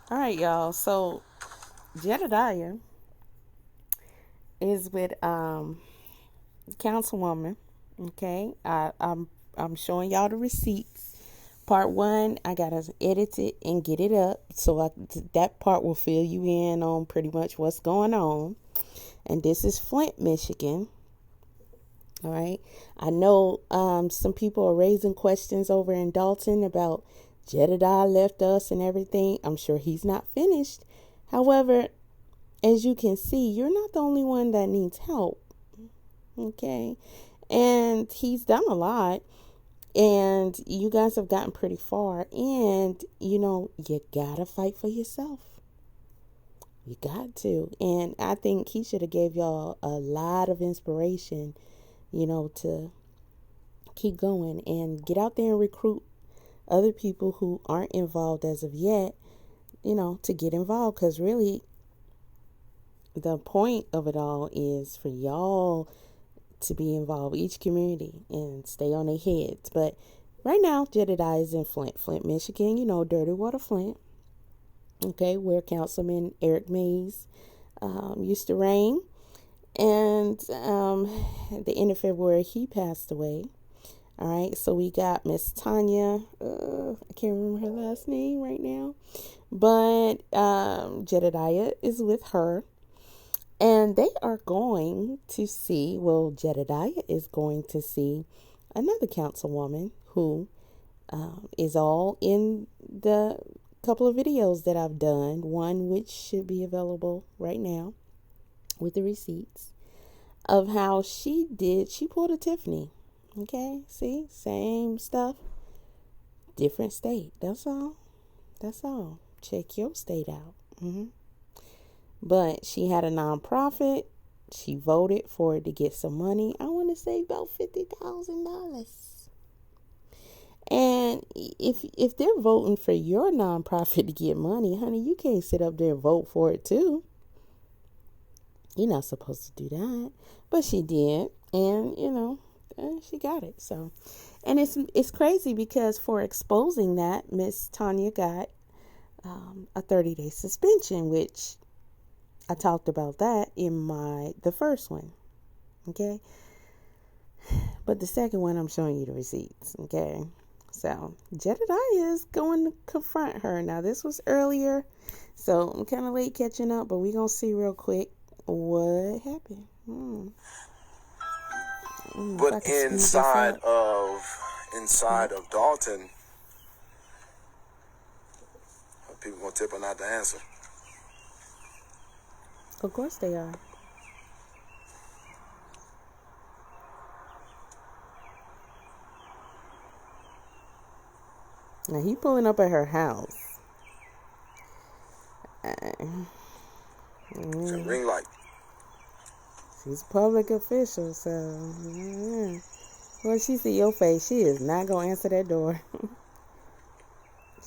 All right, y'all. So Jeddadia is with Councilwoman. Okay, I'm showing y'all the receipts. Part one, I gotta edit it and get it up, so that part will fill you in on pretty much what's going on. And this is Flint, Michigan. All right. I know some people are raising questions over in Dalton about Jedediah left us and everything. I'm sure he's not finished. However, as you can see, you're not the only one that needs help. Okay. And he's done a lot. And you guys have gotten pretty far. And, you gotta fight for yourself. You got to. And I think he should have gave y'all a lot of inspiration, to keep going and get out there and recruit other people who aren't involved as of yet, to get involved. Because really, the point of it all is for y'all to be involved, each community, and stay on their heads. But right now, Jedediah is in Flint, Michigan, Dirty Water, Flint. Okay, where Councilman Eric Mays used to reign. And at the end of February, he passed away. All right, so we got Miss Tanya. I can't remember her last name right now, but Jedediah is with her, and they are going to see. Well, Jedediah is going to see another councilwoman who is all in the couple of videos that I've done. One which should be available right now with the receipts of how she pulled a Tiffany. Okay, see, same stuff, different state. That's all. Check your state out. But she had a nonprofit. She voted for it to get some money. I want to say about $50,000. And if they're voting for your nonprofit to get money, honey, you can't sit up there and vote for it too. You're not supposed to do that. But she did. And, she got it. So, and it's crazy because for exposing that, Miss Tanya got a 30-day suspension, which I talked about that in the first one. Okay. But the second one, I'm showing you the receipts. Okay. So, Jedediah is going to confront her. Now, this was earlier, so I'm kind of late catching up, but we're going to see real quick what happened. But inside of Dalton, people gonna tip her not to answer. Of course they are. Now he pulling up at her house. It's a ring light. She's a public official, so when she see your face, she is not gonna answer that door.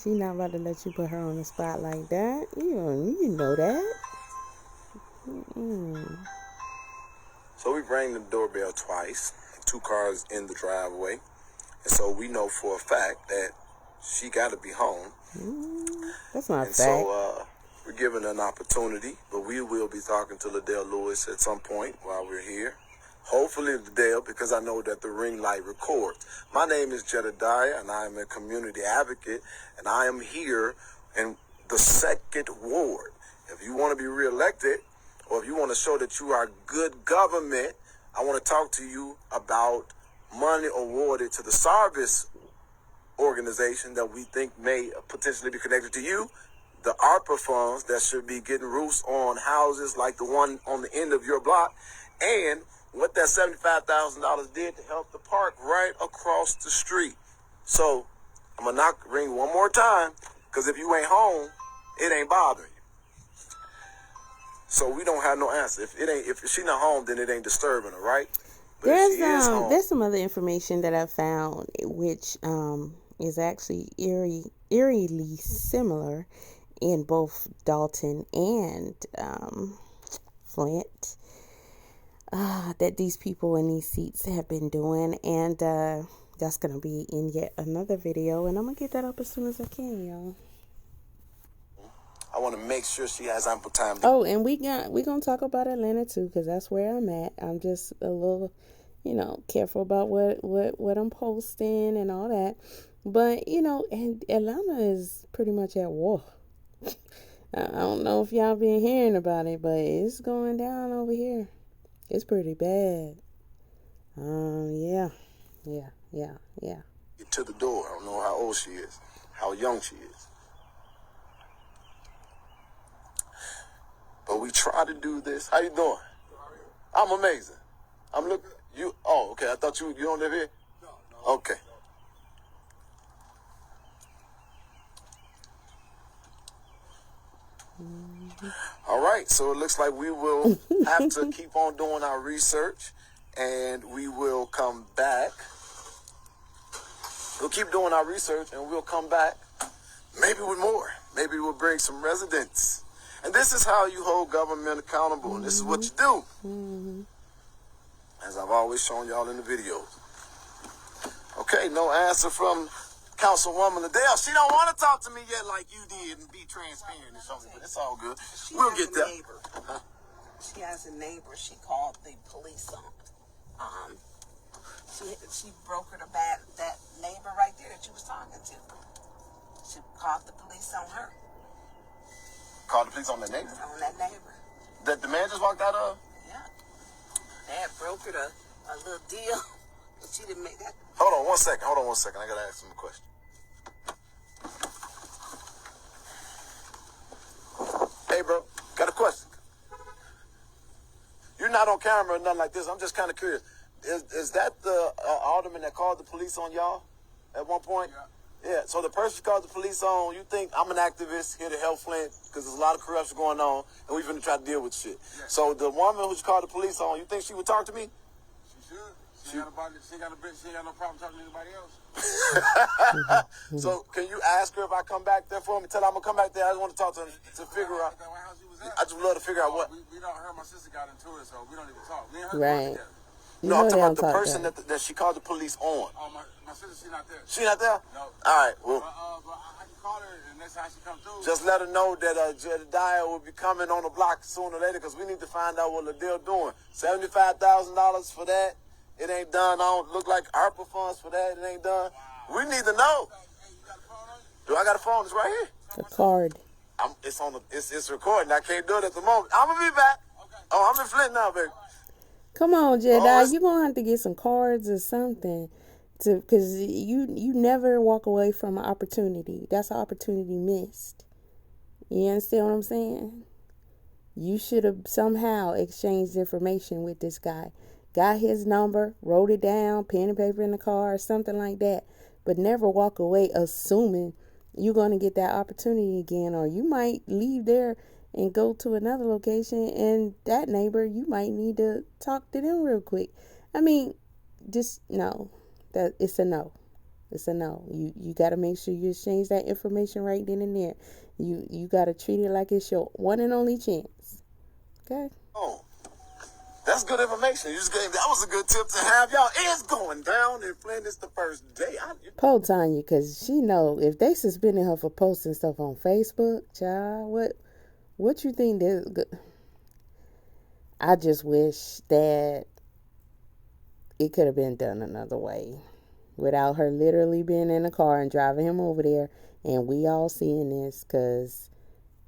She not about to let you put her on the spot like that. You know that. So we rang the doorbell twice. 2 cars in the driveway, and so we know for a fact that she got to be home. That's not a fact. So we're given an opportunity, but we will be talking to Liddell Lewis at some point while we're here. Hopefully Liddell, because I know that the ring light records. My name is Jedediah, and I am a community advocate, and I am here in the 2nd Ward. If you want to be reelected, or if you want to show that you are good government, I want to talk to you about money awarded to the Sarvis organization that we think may potentially be connected to you. The ARPA funds that should be getting roofs on houses like the one on the end of your block, and what that $75,000 did to help the park right across the street. So I'm gonna ring one more time, because if you ain't home, it ain't bothering you. So we don't have no answer. If she not home, then it ain't disturbing her, right? But there's some other information that I found, which is actually eerily similar in both Dalton and Flint, that these people in these seats have been doing, and that's going to be in yet another video, and I'm going to get that up as soon as I can, y'all. I want to make sure she has ample time. Oh, and we gonna talk about Atlanta too, because that's where I'm at. I'm just a little, careful about what I'm posting and all that. But and Atlanta is pretty much at war. I don't know if y'all been hearing about it, but it's going down over here. It's pretty bad. Yeah. Get to the door. I don't know how old she is, how young she is. But we try to do this. How you doing? I'm amazing. I'm looking. You? Oh, okay. I thought you don't live here. No. Okay. All right. So it looks like we will have to keep on doing our research, and we will come back. We'll keep doing our research, and we'll come back, maybe with more. Maybe we'll bring some residents. And this is how you hold government accountable, and this is what you do. As I've always shown y'all in the videos. Okay, no answer from Councilwoman Adele. She don't want to talk to me yet like you did and be transparent and something, but it's all good. We'll get there. Huh? She has a neighbor. She called the police on. She brokered that neighbor right there that you was talking to. She called the police on her. Called the police on that neighbor? On that neighbor. That the man just walked out of? Yeah. They had brokered a little deal. But she didn't make that. Hold on one second. I got to ask him a question. Hey, bro. Got a question. You're not on camera or nothing like this. I'm just kind of curious. Is that the alderman that called the police on y'all at one point? Yeah. So the person called the police on, you think I'm an activist here to help Flint because there's a lot of corruption going on and we're going to try to deal with shit. Yeah. So the woman who called the police on, you think she would talk to me? She should. She ain't got no problem talking to anybody else. So can you ask her if I come back there for me? Tell her I'm going to come back there. I just want to talk to her to figure out. I just love to figure out what. We don't heard my sister got into it, so we don't even talk. We ain't heard Right. No, I'm talking about the person that she called the police on. Oh, my sister, she not there. She not there? No. All right, well. But I can call her, and next time she come through. Just let her know that Jeddadia will be coming on the block sooner or later, because we need to find out what Liddell doing. $75,000 for that. It ain't done. I don't look like ARPA funds for that. It ain't done. Wow. We need to know. Hey, you got a phone on you? Do I got a phone? It's right here. The card. It's recording. I can't do it at the moment. I'm gonna be back. Okay. Oh, I'm in Flint now, baby. Come on, Jeddadia. You're going to have to get some cards or something. Because you never walk away from an opportunity. That's an opportunity missed. You understand what I'm saying? You should have somehow exchanged information with this guy. Got his number, wrote it down, pen and paper in the car, or something like that. But never walk away assuming you're going to get that opportunity again. Or you might leave there and go to another location, and that neighbor, you might need to talk to them real quick. I mean, just no. That it's a no. It's a no. You got to make sure you exchange that information right then and there. You got to treat it like it's your one and only chance. Okay? Oh, that's good information. You just gave that was a good tip to have. Y'all, it's going down in Flint. It's the first day. Poll Tanya, because she know if they suspended her for posting stuff on Facebook, child, what you think I just wish that it could have been done another way without her literally being in the car and driving him over there and we all seeing this, because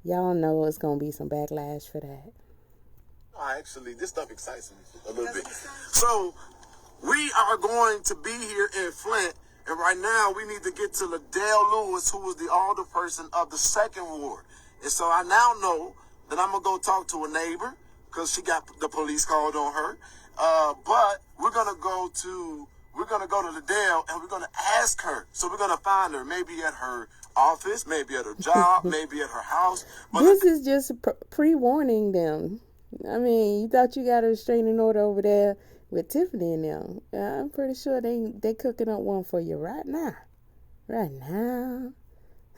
y'all know it's going to be some backlash for that. Actually, this stuff excites me a little bit. So we are going to be here in Flint, and right now we need to get to Liddell Lewis, who was the alderperson of the 2nd Ward. And so I now know that I'm going to go talk to a neighbor because she got the police called on her. But we're going to go to Liddell and we're going to ask her. So we're going to find her maybe at her office, maybe at her job, maybe at her house. But this is just pre-warning them. I mean, you thought you got a restraining order over there with Tiffany and them. I'm pretty sure they cooking up one for you right now. Right now.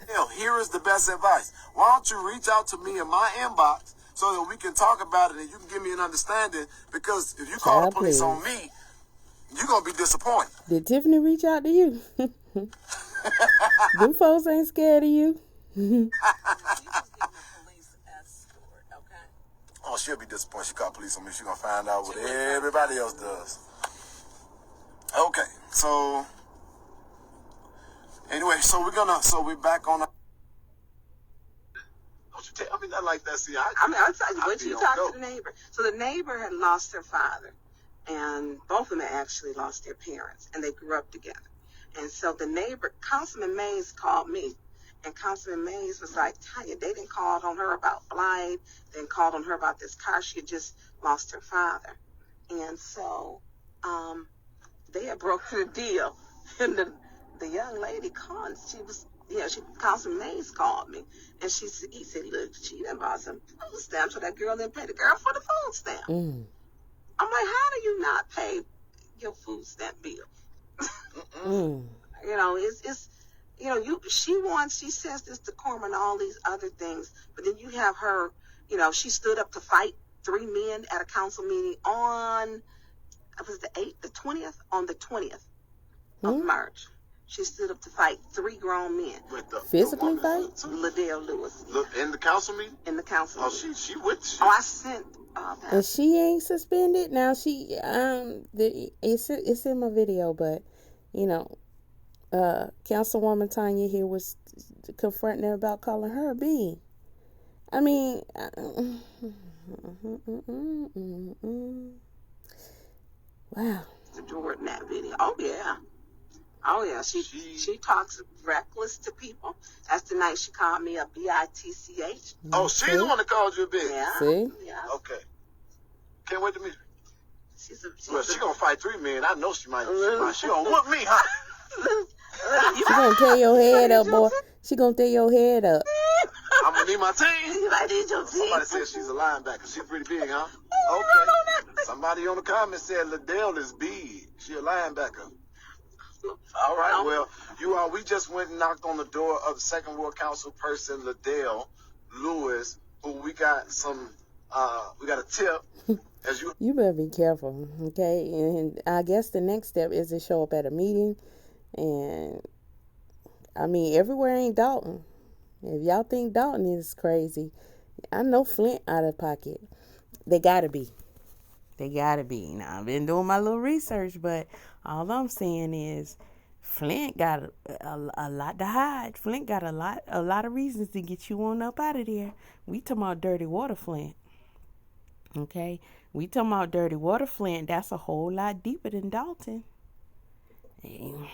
Hell, here is the best advice. Why don't you reach out to me in my inbox so that we can talk about it and you can give me an understanding? Because if you call the police on me, you're going to be disappointed. Did Tiffany reach out to you? Them folks ain't scared of you. she'll be disappointed. She called police on me. She's gonna find out what everybody else does. Okay, so anyway, we're back on. Don't you tell me nothing like that. See, I'll tell you, when you talk to the neighbor. So the neighbor had lost her father, and both of them had actually lost their parents, and they grew up together. And so the neighbor, Councilman Mays, called me, and Councilman Mays was like, Tanya, they didn't call on her about blight, they didn't call on her about this car. She had just lost her father. And so they had broken a deal, and the young lady called, Councilman Mays called me, and he said, look, she done bought some food stamps, so that girl didn't pay the girl for the food stamp. I'm like, how do you not pay your food stamp bill? She says this decorum and all these other things, but then you have her, she stood up to fight 3 men at a council meeting on, it was the 20th of March. She stood up to fight 3 grown men. Physically fight? Liddell Lewis. In the council meeting? In the council meeting. She with. I sent. And she ain't suspended now. She it's in my video, but Councilwoman Tanya here was confronting her about calling her a B. I mean, wow. Jordan, that video. Oh yeah. She talks reckless to people. That's the night she called me a bitch. Oh, she's the one that called you a bitch. Yeah. See? Yeah. Okay. Can't wait to meet her. She's gonna fight 3 men. I know she might. She gonna whoop me, huh? She gonna tear your head up, boy. She gonna tear your head up. I'm gonna need my team. You might need your team. Somebody said she's a linebacker. She's pretty big, huh? Okay. Somebody on the comment said Liddell is big. She a linebacker. All right, well, we just went and knocked on the door of the Second Ward Council person, Liddell Lewis, who we got a tip. You better be careful, okay? And I guess the next step is to show up at a meeting. And, I mean, everywhere ain't Dalton. If y'all think Dalton is crazy, I know Flint out of pocket. They gotta be. Now, I've been doing my little research, but all I'm saying is Flint got a lot to hide. Flint got a lot of reasons to get you on up out of there. We talking about dirty water Flint. Okay? We talking about dirty water Flint. That's a whole lot deeper than Dalton. And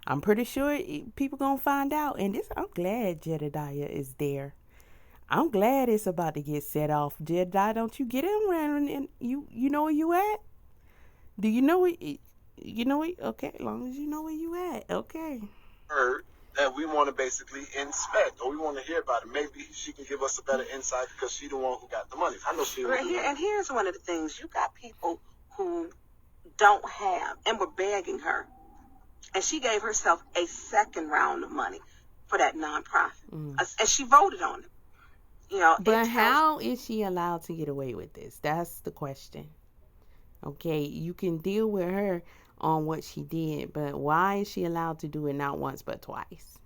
I'm pretty sure people gonna find out. And I'm glad Jeddadia is there. I'm glad it's about to get set off. Jeddadia, don't you get him around and you know where you at? Do you know it? You know it? Okay, as long as you know where you at. Okay. Heard that we want to basically inspect, or we want to hear about it. Maybe she can give us a better insight because she's the one who got the money. I know she. And here's one of the things: you got people who don't have, and were begging her, and she gave herself a second round of money for that nonprofit, and she voted on it. But how is she allowed to get away with this? That's the question. Okay, you can deal with her on what she did, but why is she allowed to do it not once but twice?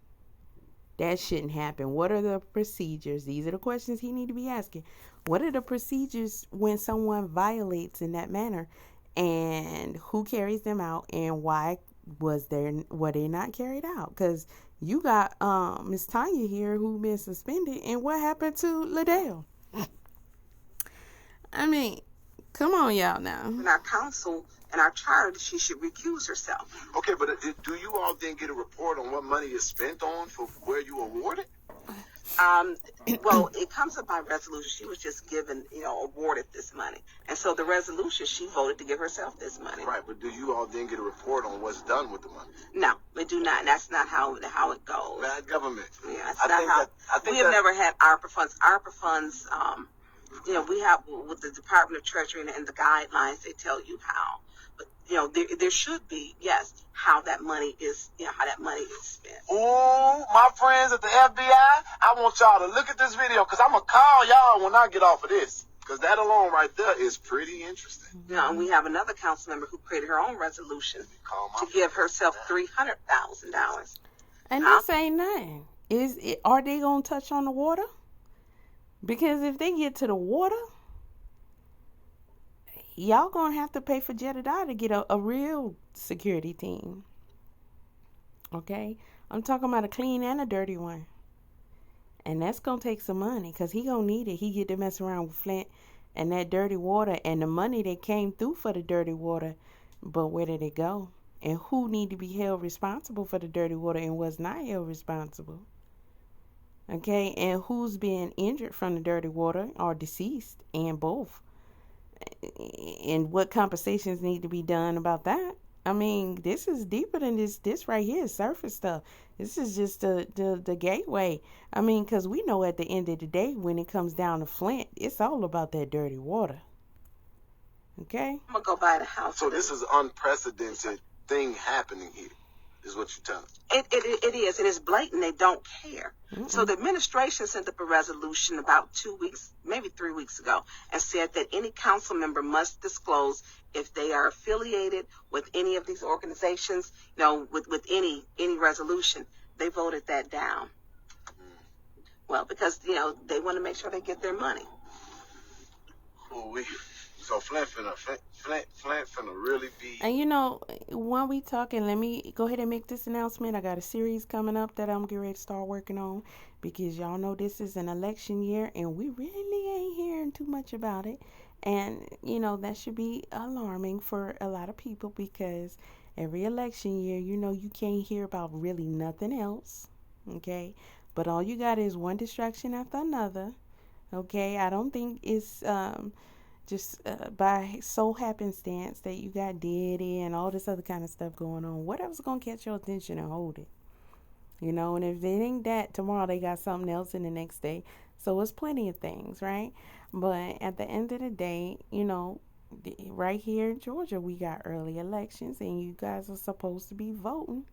That shouldn't happen. What are the procedures? These are the questions he need to be asking. What are the procedures when someone violates in that manner, and who carries them out, and why were they not carried out? Because you got Miss Tanya here who been suspended, and what happened to Liddell? I mean, come on, y'all now. In our council and our charter, she should recuse herself. Okay, but do you all then get a report on what money is spent on for where you awarded? Well, it comes up by resolution. She was just given, awarded this money. And so the resolution, she voted to give herself this money. Right, but do you all then get a report on what's done with the money? No, we do not. That's not how it goes. Bad government. Yeah, we have never had ARPA funds. ARPA funds, we have with the Department of Treasury and the guidelines, they tell you how. But, there should be, yes, how that money is spent. Ooh, my friends at the FBI, I want y'all to look at this video because I'm going to call y'all when I get off of this. Because that alone right there is pretty interesting. And we have another council member who created her own resolution to give herself $300,000. And this ain't nothing. Are they going to touch on the water? Because if they get to the water, y'all gonna have to pay for Jeddadia to get a real security team. Okay? I'm talking about a clean and a dirty one. And that's gonna take some money because he gonna need it. He get to mess around with Flint and that dirty water and the money that came through for the dirty water. But where did it go? And who need to be held responsible for the dirty water and was not held responsible? Okay, and who's being injured from the dirty water or deceased, and both? And what compensations need to be done about that? I mean, this is deeper than this. This right here is surface stuff. This is just the gateway. I mean, because we know at the end of the day, when it comes down to Flint, it's all about that dirty water. Okay? I'm gonna go buy the house. So this is unprecedented thing happening here, is what you're telling me. It is. It is blatant. They don't care. Mm-mm. So the administration sent up a resolution about 2 weeks, maybe 3 weeks ago, and said that any council member must disclose if they are affiliated with any of these organizations, with any resolution. They voted that down. Well, because, they want to make sure they get their money. So Flint finna really be. And while we talking, let me go ahead and make this announcement. I got a series coming up that I'm getting ready to start working on because y'all know this is an election year and we really ain't hearing too much about it. And, that should be alarming for a lot of people because every election year, you can't hear about really nothing else. Okay? But all you got is one distraction after another. Okay? I don't think it's just by so happenstance that you got Diddy and all this other kind of stuff going on. Whatever's going to catch your attention and hold it. And if it ain't that, tomorrow they got something else in the next day. So it's plenty of things, right? But at the end of the day, right here in Georgia, we got early elections and you guys are supposed to be voting.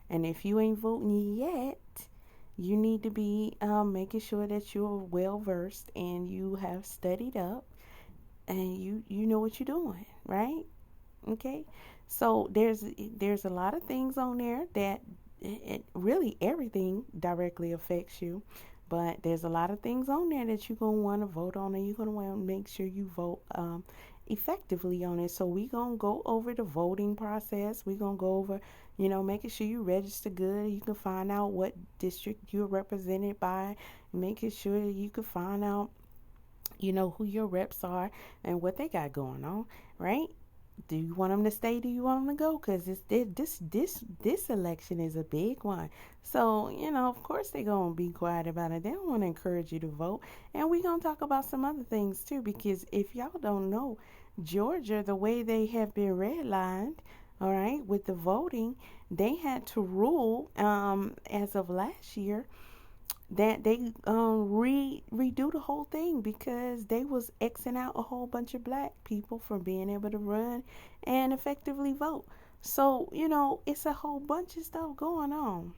And if you ain't voting yet, you need to be making sure that you're well versed and you have studied up and you know what you're doing, right? Okay, so there's a lot of things on there that really everything directly affects you, but there's a lot of things on there that you're gonna want to vote on, and you're gonna want to make sure you vote effectively on it. So we're gonna go over the voting process. We're gonna go over making sure you register good. You can find out what district you're represented by, making sure that you can find out who your reps are and what they got going on, right? Do you want them to stay? Do you want them to go? Because this election is a big one. So, of course they're going to be quiet about it. They don't want to encourage you to vote. And we're going to talk about some other things too, because if y'all don't know, Georgia, the way they have been redlined, all right, with the voting, they had to rule as of last year that they redo the whole thing because they was Xing out a whole bunch of black people from being able to run and effectively vote. So, it's a whole bunch of stuff going on.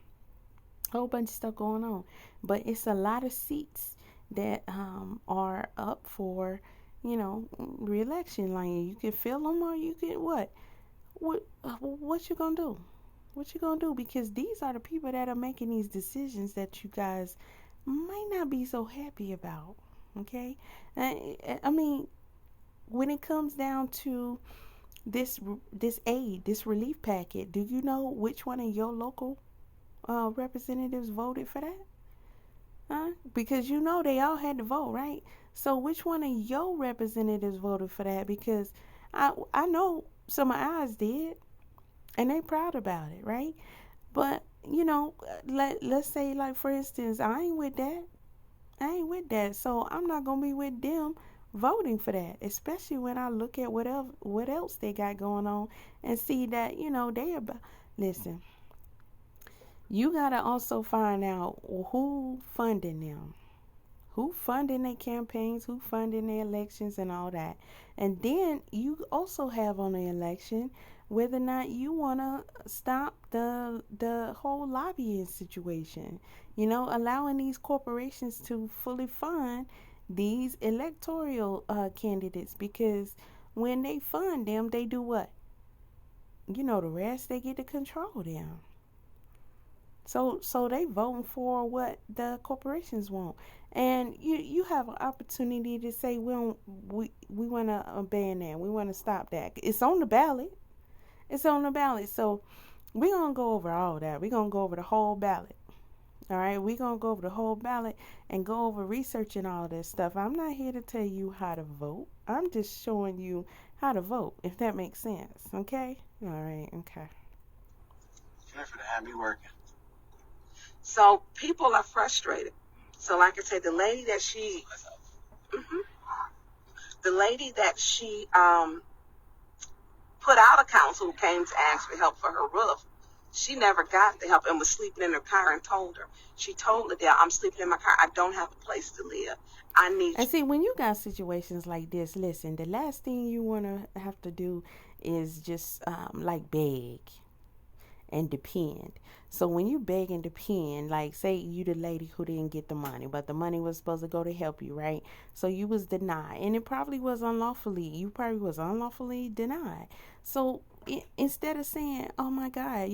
But it's a lot of seats that are up for, re-election. Like, you can fill them or you can what you gonna do? What you gonna do? Because these are the people that are making these decisions that you guys might not be so happy about. Okay, I mean, when it comes down to this aid, this relief packet, do you know which one of your local representatives voted for that? Because they all had to vote, right? So which one of your representatives voted for that? Because I know some of ours did. And they proud about it, right? But, let's say, like, for instance, I ain't with that. So I'm not going to be with them voting for that, especially when I look at what else they got going on and see that, they about. Listen, you got to also find out who funding them. Who funding their campaigns, who funding their elections and all that. And then you also have on the election whether or not you want to stop the whole lobbying situation, allowing these corporations to fully fund these electoral candidates, because when they fund them, they do what? The rest, they get to control them. So they voting for what the corporations want. And you have an opportunity to say we want to ban that. We want to stop that. It's on the ballot. It's on the ballot. So we're going to go over all that. We're going to go over the whole ballot. All right, we're going to go over the whole ballot and go over researching all this stuff. I'm not here to tell you how to vote. I'm just showing you how to vote, if that makes sense. Okay? All right, okay. Careful to have me working. So people are frustrated. So like I said, the lady that she put out a counsel who came to ask for help for her roof, she never got the help and was sleeping in her car and told her. She told Liddell, I'm sleeping in my car. I don't have a place to live. I need And see, when you got situations like this, listen, the last thing you want to have to do is just like beg and depend. So when you beg and depend, like say you the lady who didn't get the money, but the money was supposed to go to help you, right? So you was denied, and it probably was unlawfully. You probably was unlawfully denied. So instead of saying, "Oh my God,"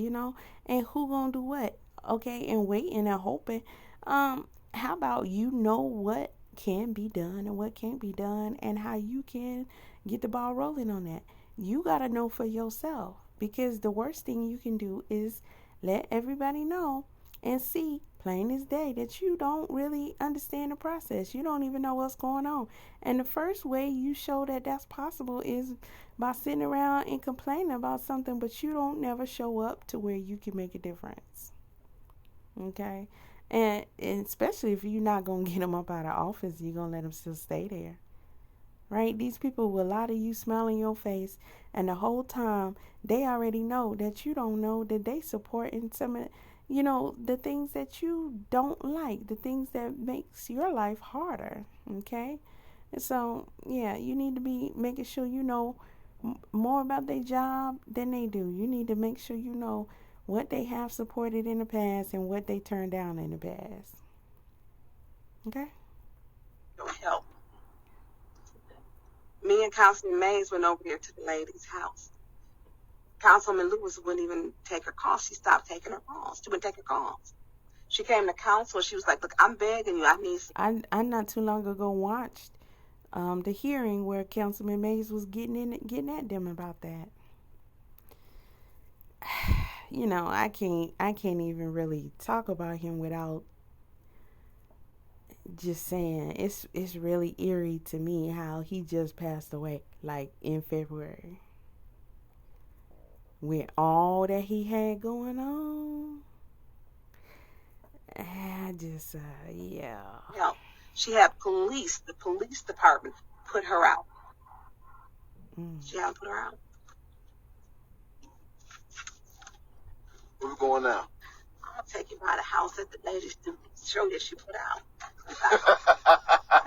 and who gonna do what? Okay, and waiting and hoping. How about you know what can be done and what can't be done, and how you can get the ball rolling on that. You gotta know for yourself, because the worst thing you can do is let everybody know and see plain as day that you don't really understand the process. You don't even know what's going on. And the first way you show that that's possible is by sitting around and complaining about something, but you don't never show up to where you can make a difference. Okay? And especially if you're not going to get them up out of office, you're going to let them still stay there. Right? These people will lie to you, smile in your face, and the whole time they already know that you don't know that they support in some of, the things that you don't like, the things that makes your life harder. Okay? And so, yeah, you need to be making sure you know more about their job than they do. You need to make sure you know what they have supported in the past and what they turned down in the past. Okay? help. Me and Councilman Mays went over there to the lady's house. Councilman Lewis wouldn't even take her calls. She stopped taking her calls. She wouldn't take her calls. She came to council. She was like, look, I'm begging you. I not too long ago watched the hearing where Councilman Mays was getting at them about that. I can't even really talk about him without just saying it's really eerie to me how he just passed away, like in February, with all that he had going on. I just yeah. She had the police department put her out. She had to put her out. Where we going now? I'll take you by the house that the lady show that she put out.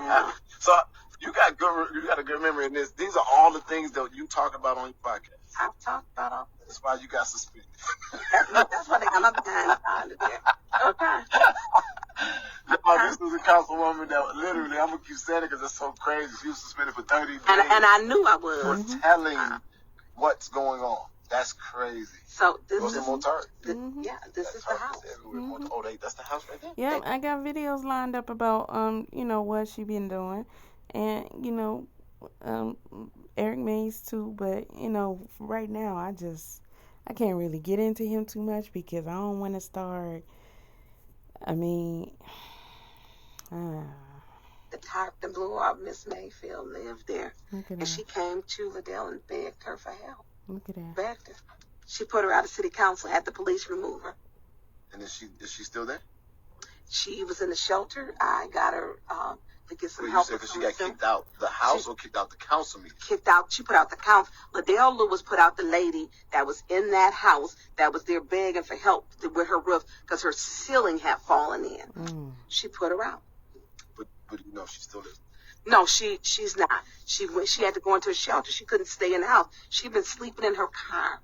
Yeah. So you got a good memory in this. These are all the things that you talk about on your podcast. I've talked about all. That's why you got suspended. That's why they got my behind there. Okay. This was a councilwoman that literally, I'm gonna keep saying it because it's so crazy. She was suspended for 30 days. And I knew I was. For telling what's going on. That's crazy. So this is this that's is the house. That's the house right there. Yeah, I got videos lined up about what she been doing, and Eric Mays too. But right now I can't really get into him too much because I don't want to start. I mean, the top that blew off Miss Mayfield lived there, and she came to Liddell and begged her for help. Look at that. Begged her. She put her out of city council, had the police remove her. And is she still there? She was in the shelter. I got her to get some help. You said because she got kicked out the house or kicked out the council meeting? Kicked out. She put out the council. Liddell Lewis put out the lady that was in that house that was there begging for help with her roof because her ceiling had fallen in. She put her out. But she's still there. No, she's not. She had to go into a shelter. She couldn't stay in the house. She'd been sleeping in her car.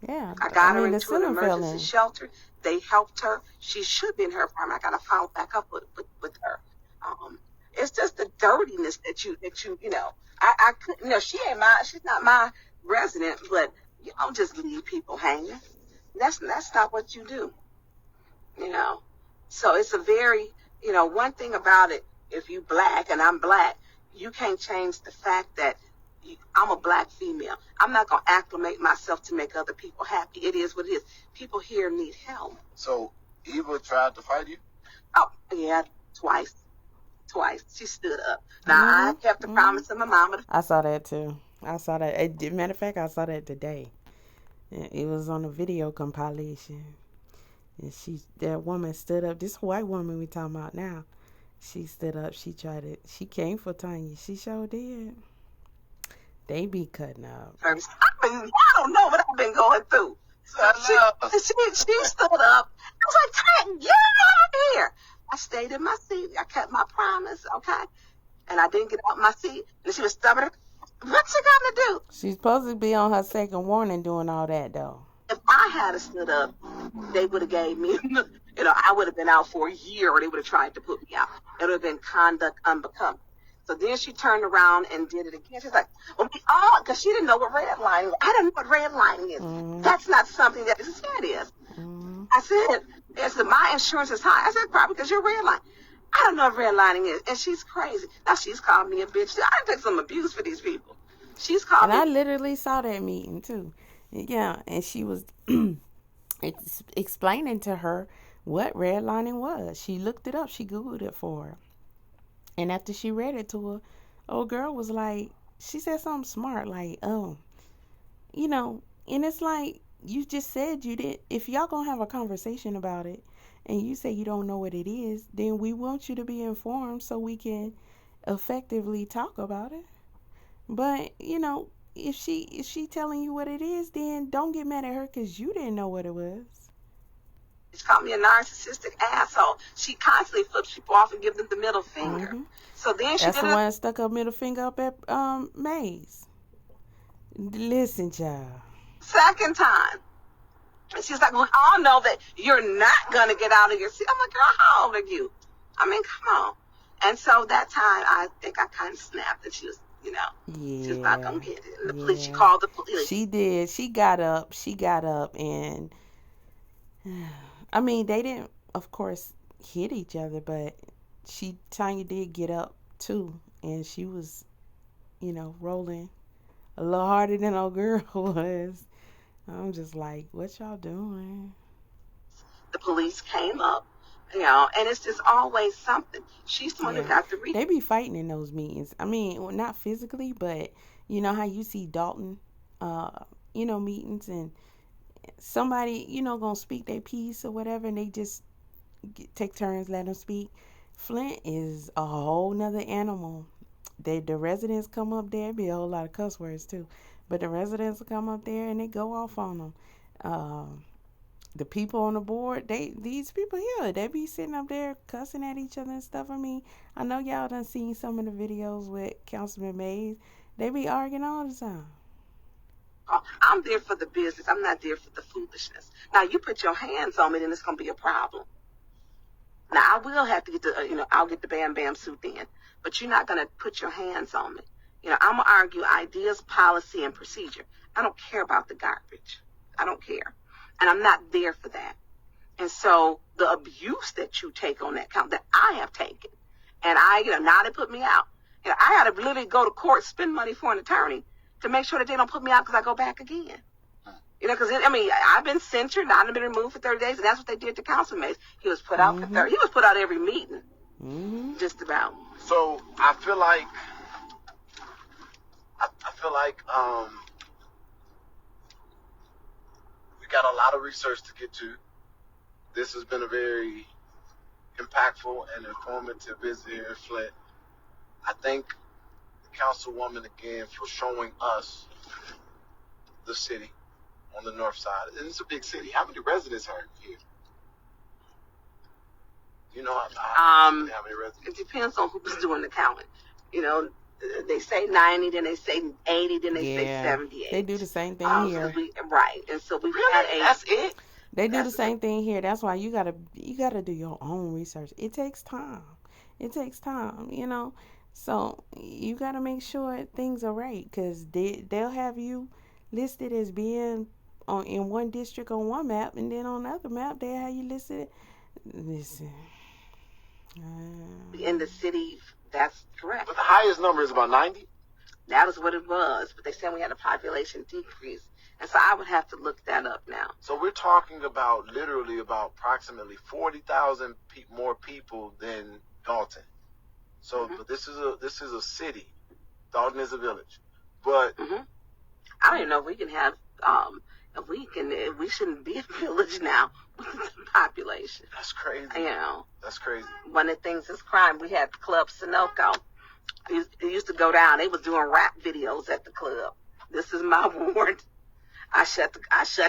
Yeah. I got her into an emergency shelter. They helped her. She should be in her apartment. I got to follow back up with her. It's just the dirtiness that you I couldn't, she's not my resident, but you don't just leave people hanging. That's not what you do. you know. So it's a very, one thing about it, if you black and I'm black, you can't change the fact that I'm a black female. I'm not going to acclimate myself to make other people happy. It is what it is. People here need help. So Eva tried to fight you? Oh, yeah, twice. She stood up. Now, I kept the promise of my mama. I saw that too. I saw that. Matter of fact, I saw that today. It was on a video compilation. And that woman stood up. This white woman we talking about now. She stood up. She came for Tanya. She sure did. They be cutting up. I don't know what I've been going through. So she stood up. I was like, Tanya, get out of here. I stayed in my seat. I kept my promise, okay? And I didn't get out my seat. And she was stubborn. What's she gonna do? She's supposed to be on her second warning doing all that, though. If I had stood up, they would have gave me, I would have been out for a year, or they would have tried to put me out. It would have been conduct unbecoming. So then she turned around and did it again. She's like, well, because she didn't know what redlining was. I didn't know what redlining is. Mm-hmm. That's not something that is. Mm-hmm. I said, my insurance is high. I said, probably because you're redlining. I don't know what redlining is. And she's crazy. Now she's called me a bitch. I take some abuse for these people. She's called me. And I literally saw that meeting too. Yeah, and she was explaining to her what redlining was. She looked it up. She Googled it for her. And after she read it to her, old girl was like, she said something smart, like, and it's like, you just said you did. If y'all gonna have a conversation about it, and you say you don't know what it is, then we want you to be informed so we can effectively talk about it. But, if she telling you what it is, then don't get mad at her because you didn't know what it was. She called me a narcissistic asshole. She constantly flips people off and gives them the middle finger. Mm-hmm. So then that's the one that stuck her middle finger up at Maze. Listen, child. Second time. And she's like, well, I know that you're not going to get out of your seat. I'm like, girl, how old are you? I mean, come on. And so that time, I think I kind of snapped, and she was, she's not going to get it. And the police, she called the police. She did. She got up, and I mean, they didn't, of course, hit each other, but Tanya did get up too, and she was, rolling a little harder than old girl was. I'm just like, what y'all doing? The police came up, and it's just always something. She's the one who got the reach. They be fighting in those meetings. I mean, well, not physically, but you know how you see Dalton, meetings, and somebody, gonna speak their piece or whatever, and they just take turns, let them speak. Flint is a whole nother animal. The residents come up there, be a whole lot of cuss words too, but the residents will come up there and they go off on them. The people on the board, these people here, they be sitting up there cussing at each other and stuff. I mean, I know y'all done seen some of the videos with Councilman Mays. They be arguing all the time. I'm there for the business. I'm not there for the foolishness. Now, you put your hands on me, then it's going to be a problem. Now, I will have to get I'll get the Bam Bam suit then. But you're not going to put your hands on me. I'm going to argue ideas, policy, and procedure. I don't care about the garbage. I don't care. And I'm not there for that. And so the abuse that you take on that count, that I have taken, and now they put me out. I got to literally go to court, spend money for an attorney to make sure that they don't put me out because I go back again. Because, I've been censured, I've been removed for 30 days, and that's what they did to Councilman Mays. He was put out for 30. He was put out every meeting, just about. So I feel like we got a lot of research to get to. This has been a very impactful and informative visit here in Flint. I thank the councilwoman again for showing us the city on the north side. And it's a big city. How many residents are here? How many residents? It depends on who's doing the counting. They say 90, then they say 80, then they say 78. They do the same thing here. Right. And so we had 80. That's it? They do the same thing here. That's why you gotta do your own research. It takes time. So you gotta make sure things are right, because they'll have you listed as being in one district on one map, and then on the other map they'll have you listed Listen. In the city, that's correct. But the highest number is about 90. That was what it was. But they said we had a population decrease. And so I would have to look that up now. So we're talking about literally about approximately 40,000 more people than Dalton. So, but this is a city. Dalton is a village. But I don't even know if we can have we shouldn't be a village now with the population. That's crazy. You know. That's crazy. One of the things is crime. We had Club Sunoco. It used to go down. They was doing rap videos at the club. This is my ward. I shut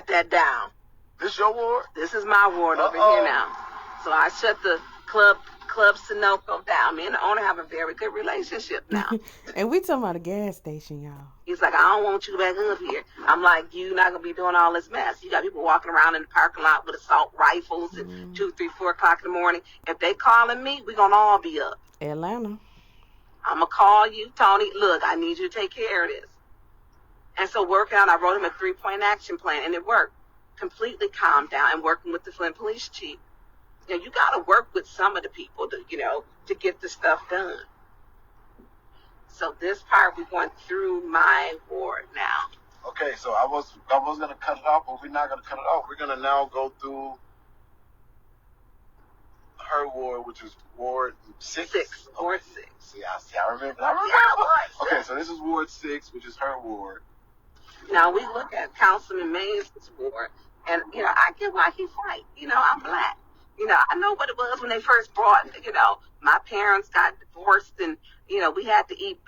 that down. This your ward? This is my ward over here now. So I shut the Club Sunoco down. Me and the owner have a very good relationship now. And we talking about a gas station, y'all. He's like, I don't want you back up here. I'm like, you not gonna be doing all this mess. You got people walking around in the parking lot with assault rifles at 2, 3, 4 o'clock in the morning. If they calling me, we gonna all be up. Atlanta. I'm gonna call you, Tony. Look, I need you to take care of this. And so working out, I wrote him a 3-point action plan, and it worked. Completely calmed down, and working with the Flint police chief. You know, you got to work with some of the people to get the stuff done. So this part, we're going through my ward now. Okay, so I was gonna cut it off, but we're not gonna cut it off. We're gonna now go through her ward, which is Ward 6. Ward 6. See, I remember. Okay, so this is Ward 6, which is her ward. Now we look at Councilman Mays' ward, and I get why he fight. I'm black. I know what it was when they first brought. My parents got divorced, and we had to eat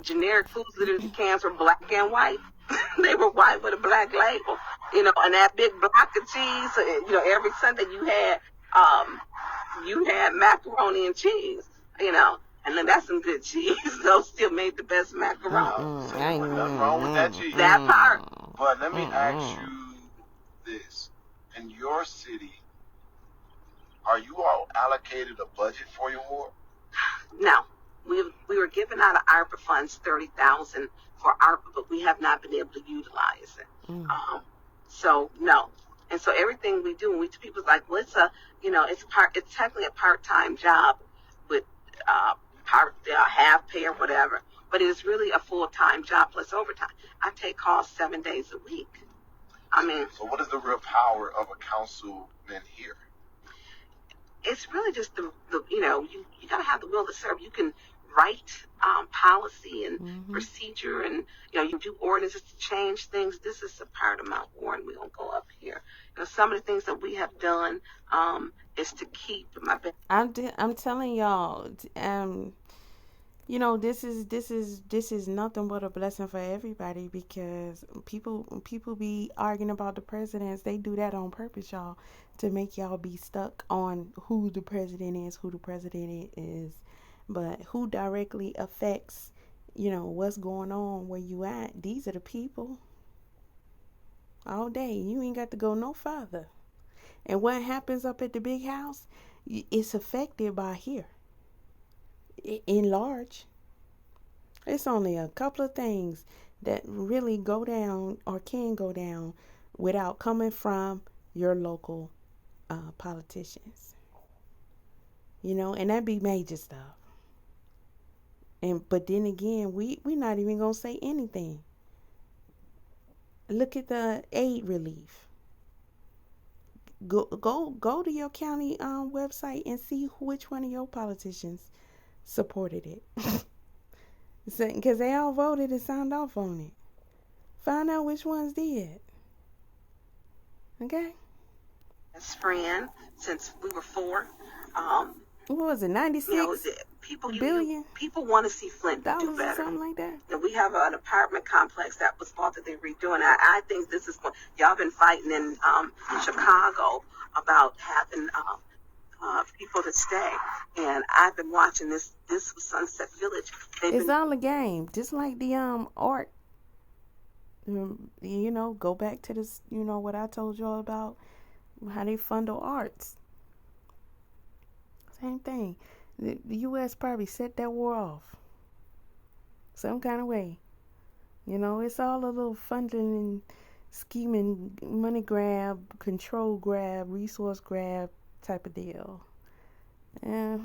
generic foods that the cans were black and white. They were white with a black label. And that big block of cheese. Every Sunday you had macaroni and cheese. And then that's some good cheese. Those still made the best macaroni. Nothing wrong with that cheese. That part. But let me ask you this. In your city, are you all allocated a budget for your ward? No. We were giving out of ARPA funds $30,000 for ARPA, but we have not been able to utilize it. So no. And so everything we do, when people's like, well, it's technically a part-time job with half pay or whatever, but it is really a full-time job plus overtime. I take calls 7 days a week. So what is the real power of a councilman here? It's really just you got to have the will to serve. You can write policy and procedure, and you do ordinances to change things. This is a part of my ward. We're gonna go up here. Some of the things that we have done is to keep my. I'm telling y'all, this is nothing but a blessing for everybody, because people be arguing about the presidents. They do that on purpose, y'all, to make y'all be stuck on who the president is. But who directly affects, what's going on where you at? These are the people. All day. You ain't got to go no further. And what happens up at the big house, it's affected by here. In large. It's only a couple of things that really go down or can go down without coming from your local politicians. And that be major stuff. But then again, we not even gonna say anything. Look at the aid relief. Go to your county website and see which one of your politicians supported it. Because they all voted and signed off on it. Find out which ones did. Okay? As friend since we were 4. What was it, 96 billion? People want to see Flint do better. Or something like that. And we have an apartment complex that was bought that they're redoing. I think this is what y'all been fighting in Chicago about having people to stay. And I've been watching this was Sunset Village. It's all a game. Just like the art. Go back to this, what I told y'all about how they fundle arts. Same thing. The U.S. probably set that war off some kind of way. It's all a little funding and scheming, money grab, control grab, resource grab type of deal. Yeah.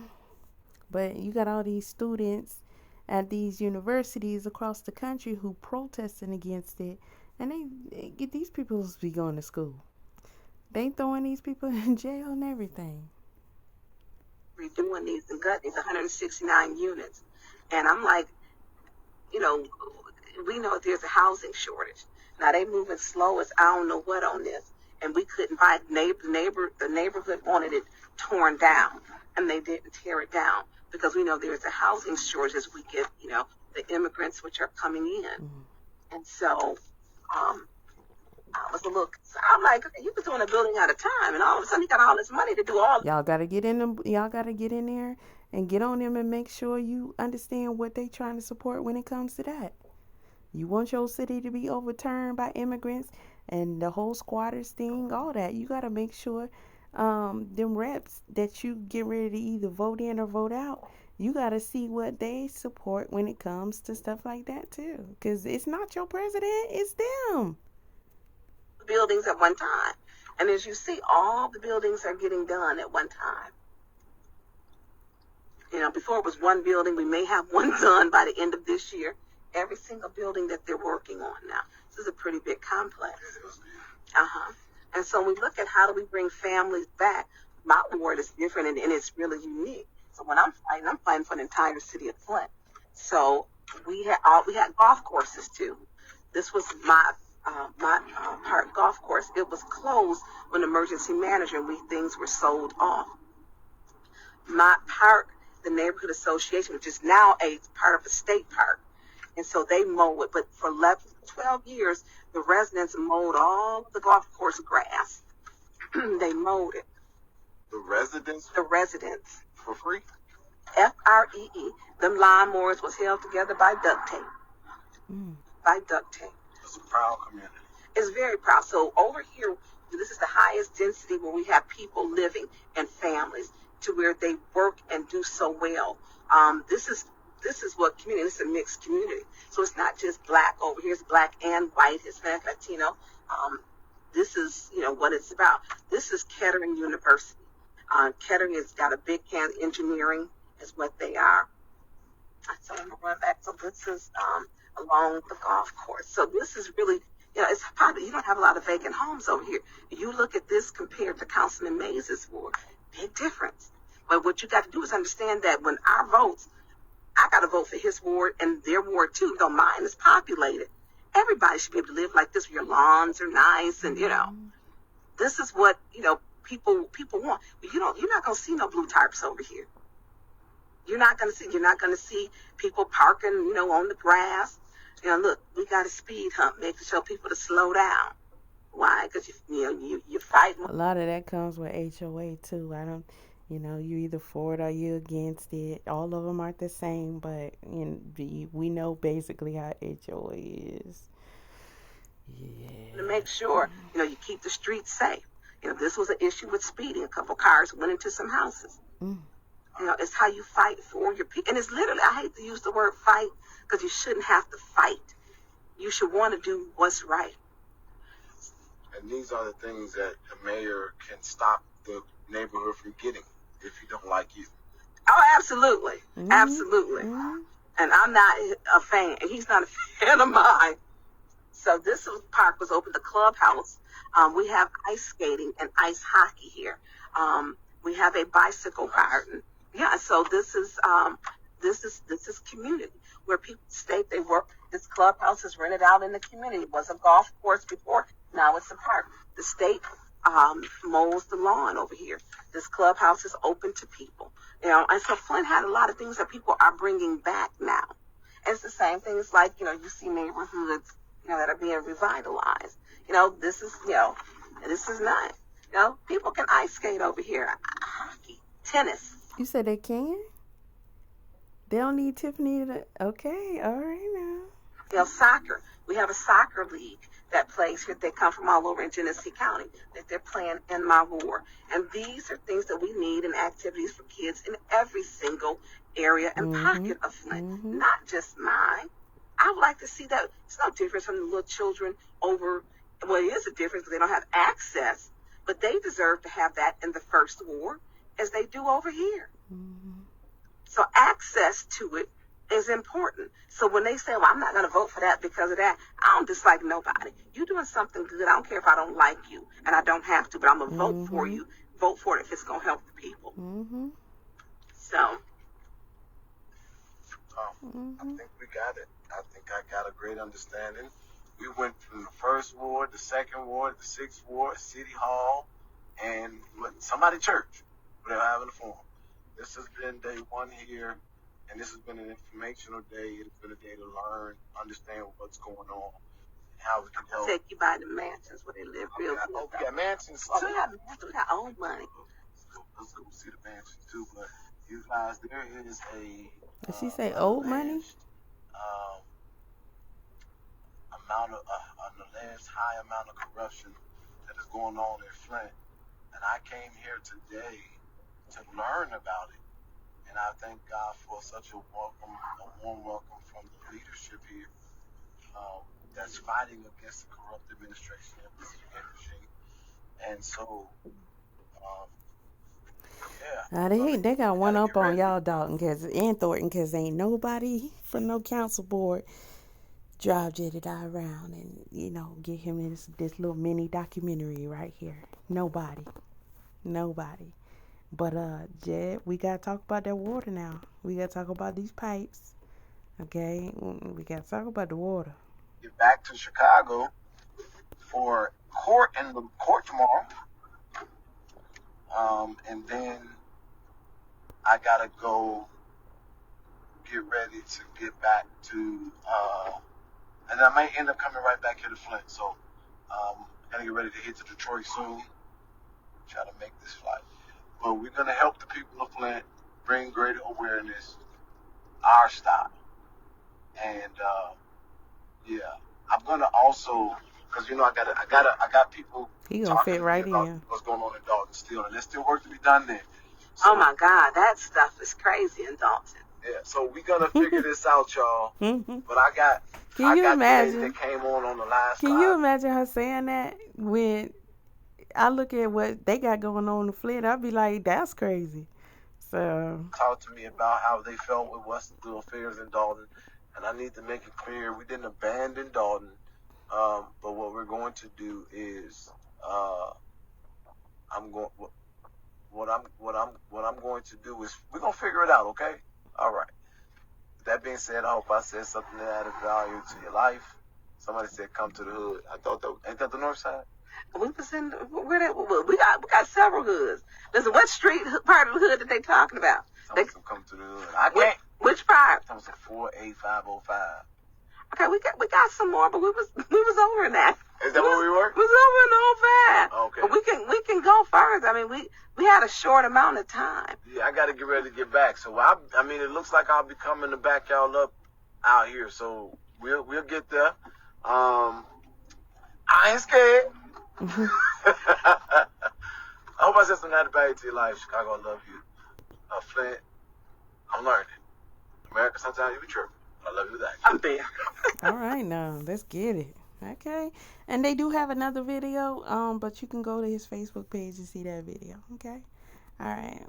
But you got all these students at these universities across the country who protesting against it, and they get these people to be going to school. They throwing these people in jail and everything. Redoing these and gut these 169 units, and I'm like, you know, we know there's a housing shortage. Now they moving slow as I don't know what on this, and we couldn't buy the neighborhood wanted it torn down, and they didn't tear it down because we know there's a housing shortage as we get, the immigrants which are coming in, and so I was a little. I'm like, okay, you was doing a building at a time, and all of a sudden you got all this money to do all. Y'all gotta get in them. Y'all gotta get in there and get on them and make sure you understand what they trying to support when it comes to that. You want your city to be overturned by immigrants and the whole squatters thing, all that. You gotta make sure them reps that you get ready to either vote in or vote out, you gotta see what they support when it comes to stuff like that too. Because it's not your president, it's them. Buildings at one time, and as you see, all the buildings are getting done at one time. Before it was one building, we may have one done by the end of this year. Every single building that they're working on now. This is a pretty big complex. And so we look at how do we bring families back. My ward is different, and it's really unique. So when I'm fighting for the entire city of Flint. So we had golf courses too. This was my park golf course. It was closed when emergency manager and things were sold off. My park, the neighborhood association, which is now a part of a state park, and so they mow it. But for 12 years, the residents mowed all the golf course grass. They mowed it. The residents? The residents. For free? FREE. Them lawnmowers was held together by duct tape. By duct tape. It's a proud community. It's very proud. So over here, this is the highest density where we have people living and families to where they work and do so well. This is what community. It's a mixed community. So it's not just black over here. It's black and white, Hispanic, Latino. This is what it's about. This is Kettering University. Kettering has got a big hand. Engineering is what they are. So I'm gonna run back. So this is along the golf course. So this is really, it's probably, you don't have a lot of vacant homes over here. You look at this compared to Councilman Mays' ward, big difference. But what you got to do is understand that when our votes, I got to vote for his ward and their ward too, though mine is populated. Everybody should be able to live like this, where your lawns are nice and, this is what, people want. But you're not going to see no blue tarps over here. You're not going to see people parking, on the grass. Look, we got a speed hump, make to show people to slow down. Why? Because you're fighting. A lot of that comes with HOA too. I don't, you either for it or you against it. All of them aren't the same, but we know basically how HOA is. Yeah. To make sure, you keep the streets safe. This was an issue with speeding. A couple cars went into some houses. It's how you fight for your people. And it's literally, I hate to use the word fight because you shouldn't have to fight. You should want to do what's right. And these are the things that the mayor can stop the neighborhood from getting if you don't like you. Oh, absolutely. Absolutely. And I'm not a fan. He's not a fan of mine. So this park was open, the clubhouse. We have ice skating and ice hockey here. We have a bicycle garden. Yeah, so this is community where people stay, they work. This clubhouse is rented out in the community. It was a golf course before, now it's a park. The state mows the lawn over here. This clubhouse is open to people. And so Flint had a lot of things that people are bringing back now. And it's the same thing. It's like, you see neighborhoods, that are being revitalized. This is nice. People can ice skate over here. Hockey, tennis. You said they can? They don't need Tiffany to... Okay, all right now. Soccer. We have a soccer league that plays here. They come from all over in Genesee County that they're playing in my ward. And these are things that we need and activities for kids in every single area and pocket of Flint, not just mine. I would like to see that. It's no difference from the little children over... Well, it is a difference because they don't have access but they deserve to have that in the first ward as they do over here. So access to it is important. So when they say, well, I'm not going to vote for that because of that, I don't dislike nobody. You're doing something good. I don't care if I don't like you, and I don't have to, but I'm going to vote for you. Vote for it if it's going to help the people. So. I think we got it. I think I got a great understanding. We went from the first ward, the second ward, the sixth ward, City Hall, and somebody church, where they're having a forum. This has been day one here, and this has been an informational day. It's been a day to learn, understand what's going on, and how we can help. Take you by the mansions where they live real good. Oh, we got mansions too. Oh, we got old money. Let's go see the mansions too. But you guys, there is a. Did she say old money? An alleged high amount of corruption that is going on in Flint, and I came here today to learn about it, and I thank God for such a warm welcome from the leadership here that's fighting against the corrupt administration of this regime. And so, they got one up on y'all, Dalton, and Thornton, because ain't nobody from no council board drive Jeddadia around and, get him this little mini documentary right here. Nobody. But, Jed, we got to talk about that water now. We got to talk about these pipes. Okay? We got to talk about the water. Get back to Chicago for court tomorrow. And then I got to go get ready to get back to, and I may end up coming right back here to Flint. So, gotta get ready to hit to Detroit soon. Try to make this flight. But we're gonna help the people of Flint bring greater awareness, our style. And I'm gonna also, because I got people. He gonna fit right in. What's going on in Dalton still, and there's still work to be done there. So, oh my God, that stuff is crazy in Dalton. Yeah, so we're gonna figure this out, y'all. But I got imagine that came on the last. Can you imagine her saying that? When I look at what they got going on in Flint, I'd be like, that's crazy. So talk to me about how they felt with what's the affairs in Dalton, and I need to make it clear we didn't abandon Dalton. But what we're going to do is, what I'm going to do is we're gonna figure it out, okay? All right. That being said, I hope I said something that added value to your life. Somebody said, "Come to the hood." I thought ain't that the north side? We was in we got several hoods. Listen, what street part of the hood that they talking about? They come to the hood. I can't. Which part? Someone said 48505. Okay, we got some more, but we was over in that. Is that where we were? We was over in 05. Okay. But we can go further. I mean, we had a short amount of time. Yeah, I got to get ready to get back. So I mean, it looks like I'll be coming to back y'all up out here. So we'll get there. I ain't scared. I hope I said something that value to your life. Chicago, I love you. Flint, I'm learning. America, sometimes you be tripping. I love you that. I'm there. All right, now let's get it. Okay, and they do have another video, but you can go to his Facebook page and see that video. Okay, all right.